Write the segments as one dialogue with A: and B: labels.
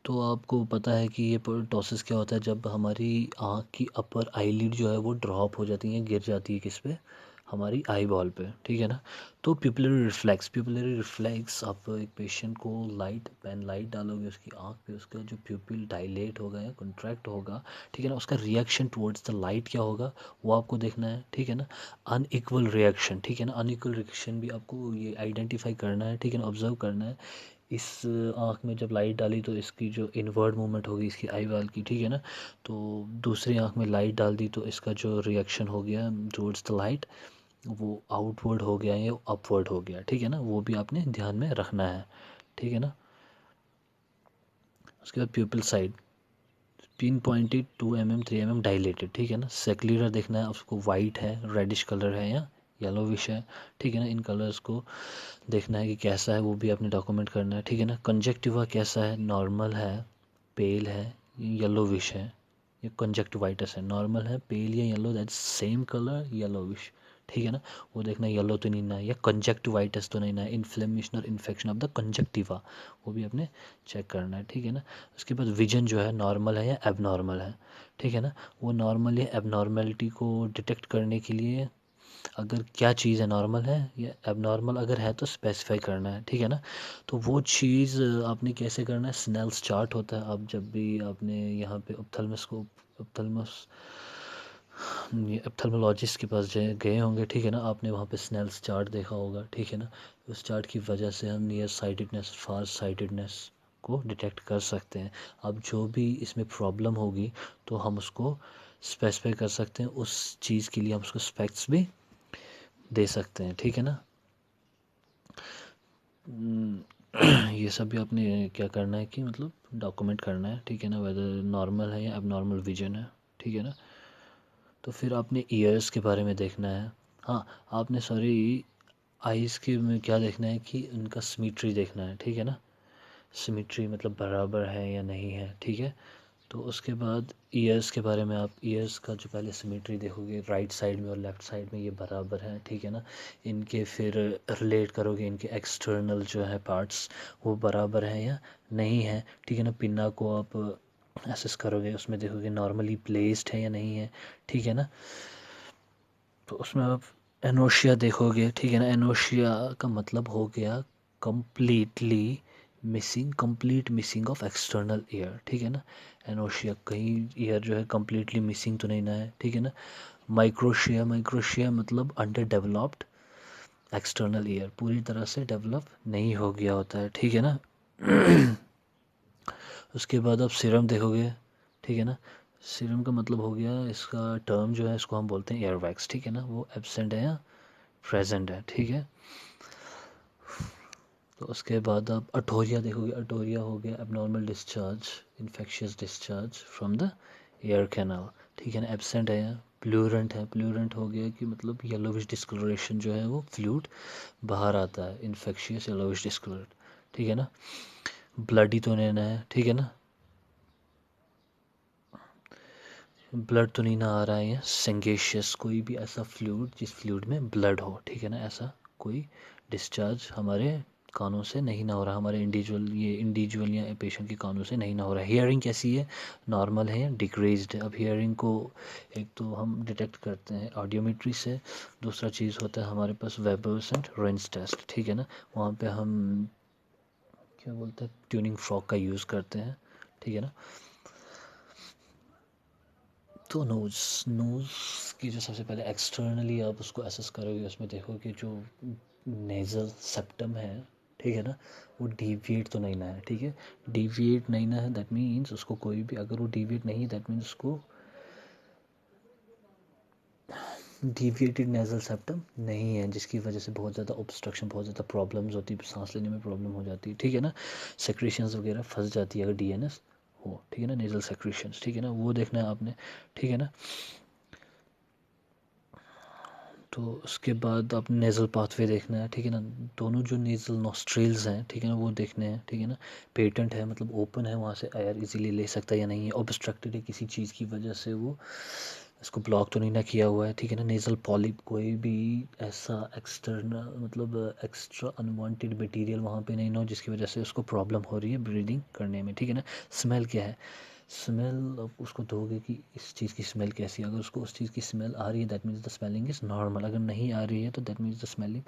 A: तो आपको पता है कि ये टॉसिस क्या होता है, जब हमारी आँख की अपर आईलिड जो है वो ड्रॉप हो जाती है, गिर जाती है किस पे, हमारी आई बॉल पे, ठीक है ना। तो प्यूपिलरी रिफ्लेक्स, आप एक पेशेंट को पेन लाइट डालोगे उसकी आँख पे, उसका जो प्यूपिल डायलेट होगा या कंट्रैक्ट होगा, ठीक है ना, उसका रिएक्शन टुवर्ड्स द लाइट क्या होगा वो आपको देखना है, ठीक है ना। अनइक्वल रिएक्शन, ठीक है ना, अनइक्वल रिएक्शन भी आपको ये आइडेंटिफाई करना है, ठीक है ना, ऑब्जर्व करना है। इस आँख में जब लाइट डाली तो इसकी जो इनवर्ड मूवमेंट होगी इसकी आई वाल की, ठीक है ना। तो दूसरी आँख में लाइट डाल दी तो इसका जो रिएक्शन हो गया टुवर्ड्स द लाइट, वो आउटवर्ड हो गया या अपवर्ड हो गया, ठीक है ना, वो भी आपने ध्यान में रखना है, ठीक है ना। उसके बाद प्यूपिल side, pin pointed 2 mm 3 mm dilated, ठीक है ना। सेक्युलर देखना है उसको, वाइट है, रेडिश कलर है या येलोविश है, ठीक है ना। इन कलर्स को देखना है कि कैसा है, वो भी आपने डॉक्यूमेंट करना है, ठीक है ना। कंजक्टिवा कैसा है, नॉर्मल है, पेल है, येलोविश है, ये कंजक्टिवाइटिस है, नॉर्मल है, पेल या yellow, that same colour, yellowish, ठीक है ना। वो देखना येलो तो नहीं ना है, या कंजक्टिवाइटिस तो नहीं ना है, इन्फ्लेमेशन और इन्फेक्शन ऑफ द कंजक्टिवा, वो भी आपने चेक करना है, ठीक है ना। उसके बाद विजन जो है नॉर्मल है या एबनॉर्मल है, ठीक है ना। वो नॉर्मल या एबनॉर्मेलिटी को डिटेक्ट करने के लिए अगर क्या चीज़ है, नॉर्मल है या एबनॉर्मल अगर है तो स्पेसिफाई करना है, ठीक है ना। तो वो चीज़ आपने कैसे करना है, स्नेल्स चार्ट होता है, आप जब भी आपने यहाँ पे ऑप्थेल्मस ये ऑप्थेल्मोलॉजिस्ट के पास गए होंगे, ठीक है ना, आपने वहाँ पे स्नेल्स चार्ट देखा होगा, ठीक है ना। उस चार्ट की वजह से हम नियर साइटेडनेस, फार साइटेडनेस को डिटेक्ट कर सकते हैं। अब जो भी इसमें प्रॉब्लम होगी तो हम उसको स्पेसिफाई कर सकते हैं, उस चीज़ के लिए हम उसको स्पेक्ट्स भी दे सकते हैं, ठीक है ना। ये सब भी आपने क्या करना है कि मतलब डॉक्यूमेंट करना है, ठीक है ना, वेदर नॉर्मल है या एबनॉर्मल विजन है, ठीक है ना। तो फिर आपने ईयर्स के बारे में देखना है। हाँ, आपने सॉरी आइज़ के में क्या देखना है कि उनका सिमेट्री देखना है, ठीक है ना। सिमेट्री मतलब बराबर है या नहीं है, ठीक है। तो उसके बाद ईयर्स के बारे में, आप ईयर्स का जो पहले सिमेट्री देखोगे, राइट साइड में और लेफ़्ट साइड में ये बराबर है, ठीक है ना। इनके फिर रिलेट करोगे, इनके एक्सटर्नल जो है पार्ट्स वो बराबर हैं या नहीं है, ठीक है ना। पिन्ना को आप एसेस करोगे, उसमें देखोगे नॉर्मली प्लेस्ड है या नहीं है, ठीक है ना। तो उसमें आप एनोशिया देखोगे, ठीक है ना। एनोशिया का मतलब हो गया completely complete missing of external ear, ठीक है ना। एनोशिया, कहीं ईयर जो है कंप्लीटली मिसिंग तो नहीं ना है, ठीक है ना। माइक्रोशिया मतलब अंडर डेवलप्ड एक्सटर्नल ईयर, पूरी तरह से डेवलप नहीं हो गया होता है, ठीक है ना। उसके बाद आप सीरम देखोगे, ठीक है ना। सीरम का मतलब हो गया, इसका टर्म जो है इसको हम बोलते हैं एयर वैक्स, ठीक है ना, वो एब्सेंट है या प्रेजेंट है, ठीक है। तो उसके बाद आप अटोरिया देखोगे, अटोरिया हो गया abnormal discharge, infectious discharge from the ear canal, ठीक है ना, एब्सेंट है या प्लूरेंट है। प्लूरेंट हो गया कि मतलब येलोविश डिस्कलरेशन जो है वो फ्लूइड बाहर आता है, इन्फेक्शियस येलोविश डिस्कलर, ठीक है ना। ब्लडी तो नहीं है, ठीक है ना, ब्लड तो नहीं ना आ रहा है, या सेंगेशियस, कोई भी ऐसा फ्लूइड जिस फ्लूइड में ब्लड हो, ठीक है ना, ऐसा कोई डिस्चार्ज हमारे कानों से नहीं ना हो रहा, हमारे इंडिविजुअल या पेशेंट के कानों से नहीं ना हो रहा है। हियरिंग कैसी है, नॉर्मल है या डिक्रीज्ड है। अब हियरिंग को एक तो हम डिटेक्ट करते हैं ऑडियोमेट्री से, दूसरा चीज़ होता है हमारे पास वेबर्स एंड रेंज टेस्ट, ठीक है ना। वहाँ पे हम क्या बोलते हैं, ट्यूनिंग फ्रॉक का यूज़ करते हैं, ठीक है ना। तो नोज़ की जो सबसे पहले एक्सटर्नली आप उसको एसेस करोगे, उसमें देखोगे जो नेज़ल सेप्टम है, ठीक है ना, वो डिविएट तो नहीं ना है, ठीक है। डिविएट नहीं ना है दैट मीन्स उसको कोई भी, अगर वो डिविएट नहीं है दैट मीन्स उसको डिविएटेड नेज़ल सेप्टम नहीं है, जिसकी वजह से बहुत ज़्यादा ऑब्स्ट्रक्शन, बहुत ज़्यादा प्रॉब्लम्स होती है, सांस लेने में प्रॉब्लम हो जाती है, ठीक है ना। सेक्रेशंस वगैरह फंस जाती है अगर डीएनएस हो, ठीक है ना, नेज़ल सेक्रेशंस, ठीक है ना, वो देखना है आपने, ठीक है ना। तो उसके बाद आप नेज़ल पाथवे देखना है, ठीक है ना। दोनों जो नेज़ल नॉस्ट्रेल्स हैं, ठीक है ना, वो देखने हैं, ठीक है ना। पेटेंट है मतलब ओपन है, वहाँ से एयर इजीली ले सकता है या नहीं है, ऑब्स्ट्रक्टेड है किसी चीज़ की वजह से वो इसको ब्लॉक तो नहीं ना किया हुआ है, ठीक है ना। नेज़ल पॉलिप, कोई भी ऐसा एक्सटर्नल मतलब एक्स्ट्रा अनवांटेड मटेरियल वहाँ पे नहीं ना हो जिसकी वजह से उसको प्रॉब्लम हो रही है ब्रीदिंग करने में, ठीक है ना। स्मेल क्या है, स्मेल आप उसको दोगे कि इस चीज़ की स्मेल कैसी है। अगर उसको उस चीज़ की स्मेल आ रही है that means the smelling is normal, अगर नहीं आ रही है तो that means the smelling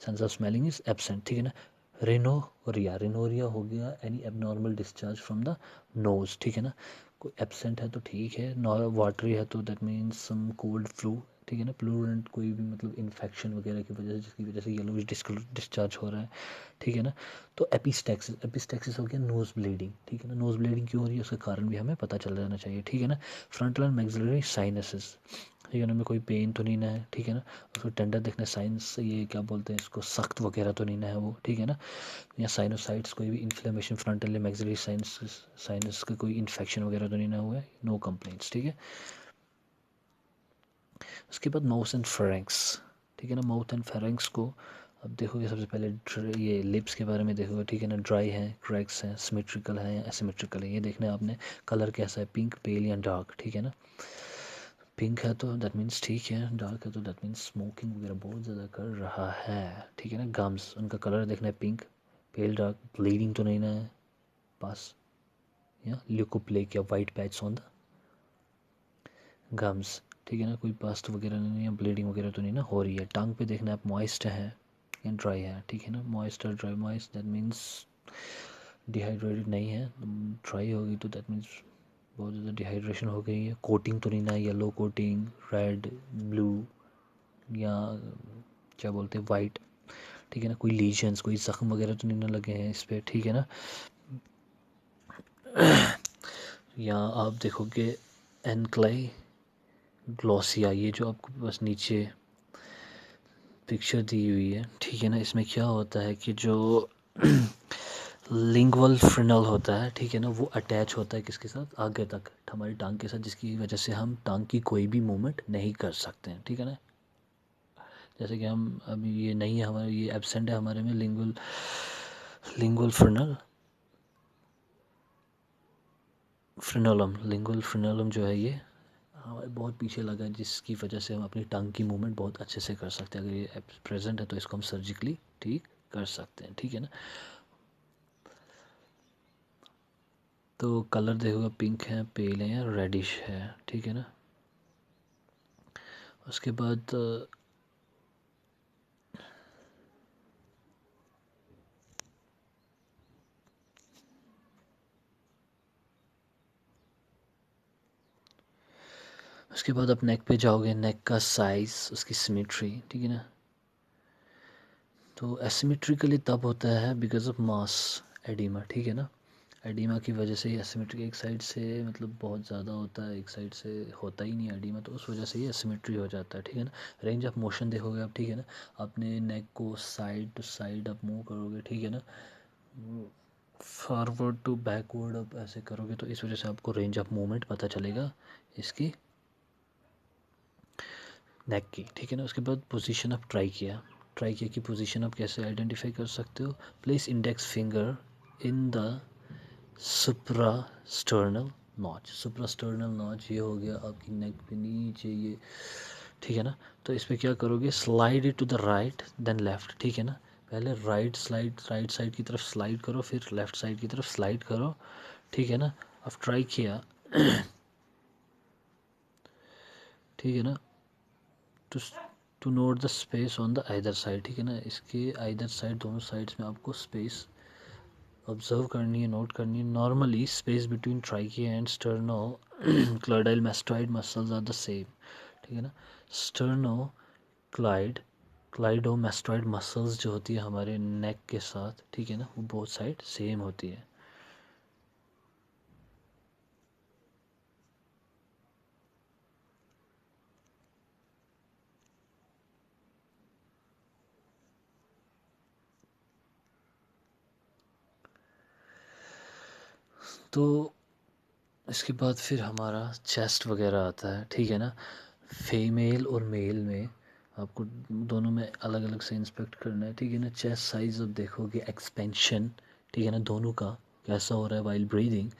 A: sense of smelling is absent, ठीक है ना। रिनोरिया, रिनोरिया हो गया any abnormal discharge from the nose, ठीक है ना। कोई एब्सेंट है तो ठीक है, नॉर वाटरी है तो that means some cold flu, ठीक है ना। प्लूरेंट, कोई भी मतलब इन्फेक्शन वगैरह की वजह से जिसकी वजह से येलोविश डिस्चार्ज हो रहा है, ठीक है ना। तो एपिस्टैक्सिस, एपिस्टैक्सिस हो गया नोज़ ब्लीडिंग, ठीक है ना। नोज़ ब्लीडिंग क्यों हो रही है उसका कारण भी हमें पता चल जाना चाहिए, ठीक है ना। फ्रंटल एंड मैक्सिलरी साइनसेस, ठीक है ना, में कोई पेन तो नहीं ना है, ठीक है ना। उसको टेंडर देखना, साइंस ये क्या बोलते हैं इसको, सख्त वगैरह तो नहीं ना है वो, ठीक है ना। या साइनोसाइट्स, कोई भी इन्फ्लेमेशन फ्रंटल या मैक्सिलरी साइनस का कोई इन्फेक्शन वगैरह तो नहीं ना हुआ है, नो कंप्लेंट्स, ठीक है। उसके बाद माउथ एंड फेरेंक्स, ठीक है ना। माउथ एंड फेरेंक्स को अब देखोगे सबसे पहले ये लिप्स के बारे में देखोगे, ठीक है ना। ड्राई है, क्रैक्स हैं, सिमेट्रिकल है या एसिमेट्रिकल है, ये देखना है आपने। कलर कैसा है, पिंक, पेल या डार्क, ठीक है ना। पिंक है तो दैट मीन्स ठीक है, डार्क है तो दैट मीन्स स्मोकिंग वगैरह बहुत ज़्यादा कर रहा है, ठीक है ना। गम्स, उनका कलर देखना है, पिंक, पेल, डार्क, ब्लीडिंग तो नहीं ना है पास, या ल्यूकोप्लेक या white patch on the gums, ठीक है ना। कोई पास्ट वगैरह नहीं है, ब्लीडिंग वगैरह तो नहीं ना हो रही है। टंग पे देखना है आप मॉइस्ट है या ड्राई है, ठीक है ना। मॉइस्ट और dry, moist that means dehydrated नहीं है, ड्राई होगी तो दैट मीन्स बहुत ज़्यादा डिहाइड्रेशन हो गई है। कोटिंग तो नहीं ना, येलो कोटिंग, रेड, ब्लू या क्या बोलते हैं वाइट, ठीक है ना। कोई लीजन्स, कोई ज़ख्म वगैरह तो नहीं ना लगे हैं इस पर, ठीक है ना। या आप देखोगे एनक्लाई ग्लोसिया, ये जो आपको बस नीचे पिक्चर दी हुई है, ठीक है ना। इसमें क्या होता है कि जो लिंगुअल फ्रिनल होता है, ठीक है ना, वो अटैच होता है किसके साथ, आगे तक हमारी टांग के साथ, जिसकी वजह से हम टांग की कोई भी मूवमेंट नहीं कर सकते हैं, ठीक है ना। जैसे कि हम अभी ये नहीं है हमारे, ये एब्सेंट है हमारे में लिंगुअल फ्रिनल, फ्रिनोलम, लिंगुअल फ्रिनोलम जो है ये हमारे बहुत पीछे लगा है, जिसकी वजह से हम अपनी टंग की मूवमेंट बहुत अच्छे से कर सकते हैं। अगर ये प्रेजेंट है तो इसको हम सर्जिकली ठीक कर सकते हैं, ठीक है ना। तो कलर देखोगे पिंक है, पेल है या रेडिश है, ठीक है ना। उसके बाद उसके बाद आप नेक पे जाओगे, नेक का साइज़, उसकी सिमेट्री, ठीक है ना। तो एसिमेट्रिकली तब होता है बिकॉज ऑफ मास एडिमा, ठीक है ना। एडिमा की वजह से ये एसिमेट्री एक साइड से मतलब बहुत ज़्यादा होता है, एक साइड से होता ही नहीं एडिमा, तो उस वजह से ये एसिमेट्री हो जाता है, ठीक है ना। रेंज ऑफ मोशन देखोगे आप, ठीक है ना। अपने नेक को साइड टू साइड आप मूव करोगे, ठीक है ना, फॉरवर्ड टू बैकवर्ड आप ऐसे करोगे तो इस वजह से आपको रेंज ऑफ मूवमेंट पता चलेगा इसकी नेक की, ठीक है ना। उसके बाद पोजीशन ऑफ ट्राइकिया की पोजीशन आप कैसे आइडेंटिफाई कर सकते हो, place index finger in the suprasternal notch, suprasternal notch ये हो गया आपकी नेक पे नीचे ये, ठीक है ना। तो इस पर क्या करोगे, slide it to the right then left, ठीक है ना। पहले राइट साइड की तरफ स्लाइड करो, फिर लेफ्ट साइड की तरफ स्लाइड करो, ठीक है ना। अब ट्राई किया, ठीक है ना, to to note the space on the either side, ठीक है ना। इसके आइदर साइड, दोनों साइड्स में आपको स्पेस ऑब्जर्व करनी है, नोट करनी है। Normally space between trachea and sternocleidomastoid muscles are the same, ठीक है ना। स्टर्नो क्लाइड क्लाइडोमेस्टोइड मसल्स जो होती है हमारे नेक के साथ, ठीक है ना, वो बोथ साइड सेम होती है। तो इसके बाद फिर हमारा चेस्ट वगैरह आता है, ठीक है ना। फीमेल और मेल में आपको दोनों में अलग अलग से इंस्पेक्ट करना है, ठीक है ना। चेस्ट साइज अब देखोगे, एक्सपेंशन, ठीक है ना, दोनों का कैसा हो रहा है वाइल ब्रीदिंग,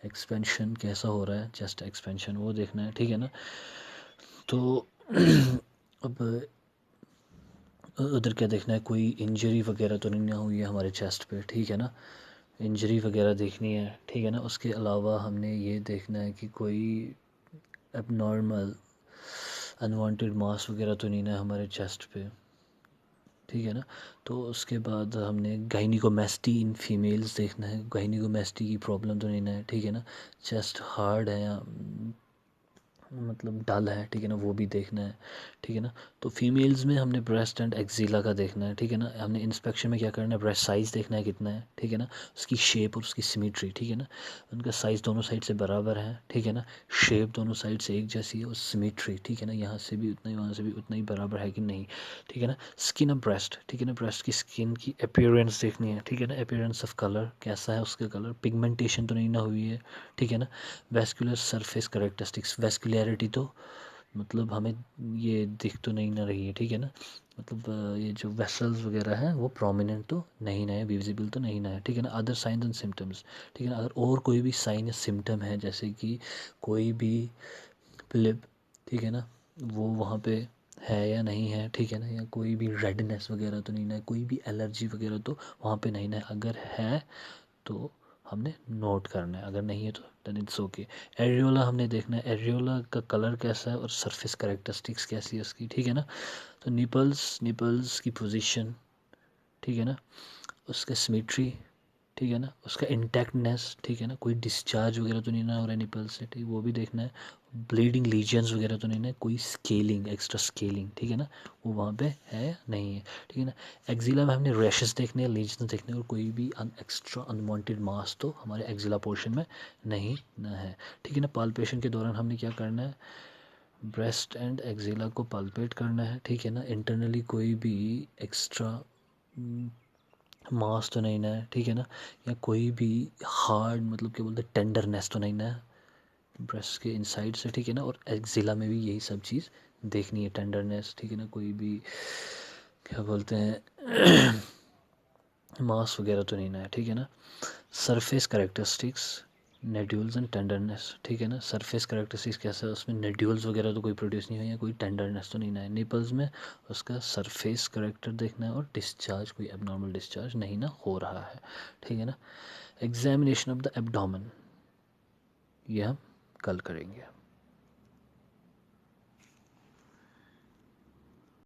A: एक्सपेंशन कैसा हो रहा है, चेस्ट एक्सपेंशन वो देखना है, ठीक है ना। तो अब उधर क्या देखना है, कोई इंजरी वगैरह तो नहीं ना हुई है हमारे चेस्ट पे, ठीक है ना, इंजरी वगैरह देखनी है, ठीक है ना। उसके अलावा हमने ये देखना है कि कोई एबनॉर्मल अनवांटेड मास वगैरह तो नहीं ना हमारे चेस्ट पे, ठीक है ना। तो उसके बाद हमने गाइनिकोमेस्टी इन फीमेल्स देखना है, गाइनिकोमेस्टी की प्रॉब्लम तो नहीं ना है, ठीक है ना। चेस्ट हार्ड है या मतलब डल है, ठीक है ना, वो भी देखना है, ठीक है ना। तो फीमेल्स में हमने ब्रेस्ट एंड एक्जीला का देखना है, ठीक है ना। हमने इंस्पेक्शन में क्या करना है, ब्रेस्ट साइज़ देखना है कितना है, ठीक है ना, उसकी शेप और उसकी सिमेट्री, ठीक है ना, उनका साइज़ दोनों साइड से बराबर है, ठीक है ना, शेप दोनों साइड से एक जैसी है और सिमेट्री, ठीक है ना, यहाँ से भी उतना ही वहाँ से भी उतना ही बराबर है कि नहीं, ठीक है ना। स्किन ऑफ ब्रेस्ट, ठीक है ना, ब्रेस्ट की स्किन की अपीयरेंस देखनी है, ठीक है ना, अपीयरेंस ऑफ कलर कैसा है उसका कलर, पिगमेंटेशन तो नहीं ना हुई है, ठीक है ना। वेस्कुलर सरफेस करेक्टरिस्टिक्स, वेस्कुलरिटी तो मतलब हमें ये दिख तो नहीं ना रही है, ठीक है ना, मतलब ये जो वेसल्स वगैरह हैं वो प्रोमिनेंट तो नहीं ना है, विजिबल तो नहीं ना है, ठीक है ना। अदर साइंस एंड सिम्टम्स, ठीक है ना, अगर और कोई भी साइन या सिम्टम है जैसे कि कोई भी प्लिप, ठीक है ना, वो वहाँ पे है या नहीं है, ठीक है ना, या कोई भी रेडनेस वगैरह तो नहीं ना है, कोई भी एलर्जी वगैरह तो वहाँ पे नहीं ना है, अगर है तो हमने नोट करना है, अगर नहीं है तो देन इट्स ओके। एरियोला हमने देखना है, एरियोला का कलर कैसा है और सरफेस करेक्टरिस्टिक्स कैसी है उसकी, ठीक है ना। तो निपल्स, निपल्स की पोजीशन, ठीक है ना, उसका सिमेट्री, ठीक है ना, उसका इंटैक्टनेस, ठीक है ना, कोई डिस्चार्ज वगैरह तो नहीं ना हो रहा है निपल से, ठीक, वो भी देखना है। ब्लीडिंग लीजन्स वगैरह तो नहीं ना, कोई स्केलिंग, एक्स्ट्रा स्केलिंग, ठीक है ना, वो वहाँ पे है या नहीं है, ठीक है ना। एक्जिला में हमने रैशेस देखने हैं, लीजन्स देखने हैं, और कोई भी एक्स्ट्रा अनवांटेड मास तो हमारे एक्जिला पोर्शन में नहीं ना है, ठीक है ना। पाल्पेशन के दौरान हमने क्या करना है, ब्रेस्ट एंड एक्जिला को पाल्पेट करना है, ठीक है ना। इंटरनली कोई भी एक्स्ट्रा मांस तो नहीं ना है, ठीक है ना, या कोई भी हार्ड मतलब क्या बोलते हैं टेंडरनेस तो नहीं ना है ब्रेस्ट के इनसाइड से, ठीक है ना। और एक्जिला में भी यही सब चीज़ देखनी है, टेंडरनेस, ठीक है ना, कोई भी क्या बोलते हैं मांस वगैरह तो नहीं ना है, ठीक है ना। सरफेस करेक्टरिस्टिक्स, नेड्यूल्स एंड टेंडरनेस, ठीक है ना, सरफेस करेक्टरिस्टिक्स कैसा है, उसमें नेड्यूल्स वगैरह तो कोई प्रोड्यूस नहीं हुई है, कोई टेंडरनेस तो नहीं ना है। निपल्स में उसका सरफेस करेक्टर देखना है और डिस्चार्ज, कोई एबनॉर्मल डिस्चार्ज नहीं ना हो रहा है, ठीक है ना। एग्जामिनेशन ऑफ द एब्डोमेन, ये हम कल करेंगे।